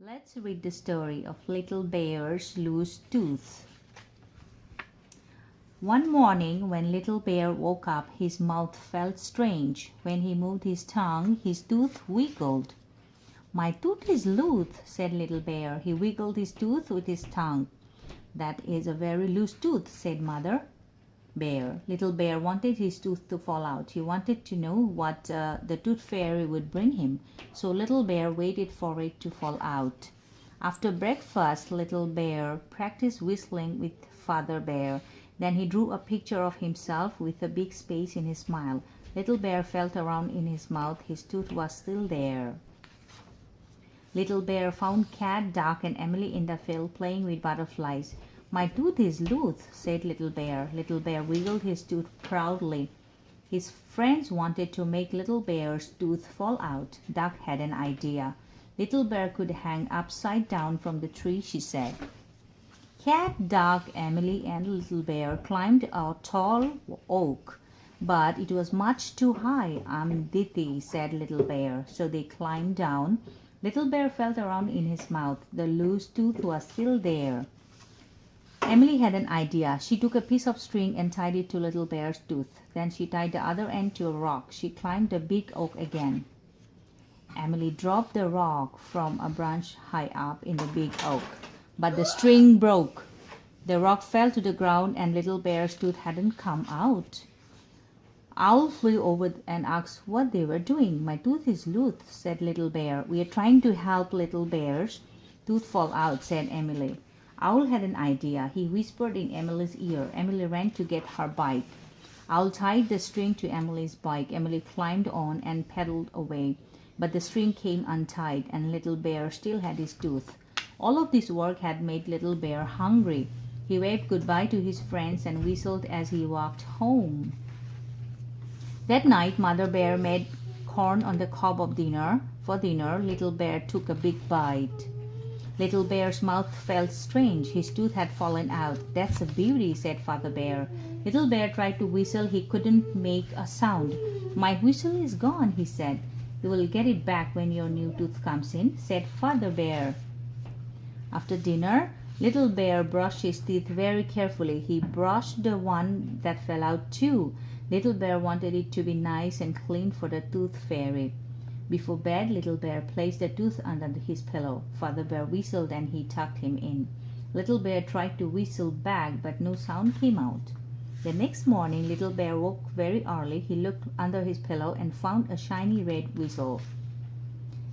Let's read the story of Little Bear's Loose Tooth. One morning, when Little Bear woke up, his mouth felt strange. When he moved his tongue, his tooth wiggled. "My tooth is loose," said Little Bear. He wiggled his tooth with his tongue. "That is a very loose tooth," said Mother Bear. Little Bear wanted his tooth to fall out. He wanted to know what the Tooth Fairy would bring him. So Little Bear waited for it to fall out. After breakfast, Little Bear practiced whistling with Father Bear. Then he drew a picture of himself with a big space in his smile. Little Bear felt around in his mouth. His tooth was still there. Little Bear found Cat, Duck, and Emily in the field playing with butterflies. "My tooth is loose," said Little Bear. Little Bear wiggled his tooth proudly. His friends wanted to make Little Bear's tooth fall out. Duck had an idea. Little Bear could hang upside down from the tree, she said. Cat, Duck, Emily, and Little Bear climbed a tall oak, but it was much too high. "I'm dizzy," said Little Bear. So they climbed down. Little Bear felt around in his mouth. The loose tooth was still there. Emily had an idea. She took a piece of string and tied it to Little Bear's tooth. Then she tied the other end to a rock. She climbed the big oak again. Emily dropped the rock from a branch high up in the big oak, but the string broke. The rock fell to the ground and Little Bear's tooth hadn't come out. Owl flew over and asked what they were doing. "My tooth is loose," said Little Bear. "We are trying to help Little Bear's tooth fall out," said Emily. Owl had an idea. He whispered in Emily's ear. Emily ran to get her bike. Owl tied the string to Emily's bike. Emily climbed on and pedaled away. But the string came untied, and Little Bear still had his tooth. All of this work had made Little Bear hungry. He waved goodbye to his friends and whistled as he walked home. That night, Mother Bear made corn on the cob of dinner. For dinner, Little Bear took a big bite. Little Bear's mouth felt strange. His tooth had fallen out. "That's a beauty," said Father Bear. Little Bear tried to whistle. He couldn't make a sound. "My whistle is gone," he said. "You will get it back when your new tooth comes in," said Father Bear. After dinner, Little Bear brushed his teeth very carefully. He brushed the one that fell out too. Little Bear wanted it to be nice and clean for the Tooth Fairy. Before bed, Little Bear placed the tooth under his pillow. Father Bear whistled and he tucked him in. Little Bear tried to whistle back, but no sound came out. The next morning, Little Bear woke very early. He looked under his pillow and found a shiny red whistle.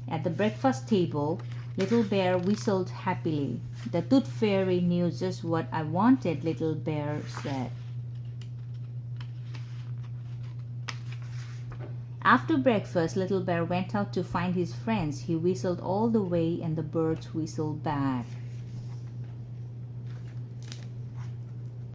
At the breakfast table, Little Bear whistled happily. "The Tooth Fairy knew just what I wanted," Little Bear said. After breakfast, Little Bear went out to find his friends. He whistled all the way and the birds whistled back.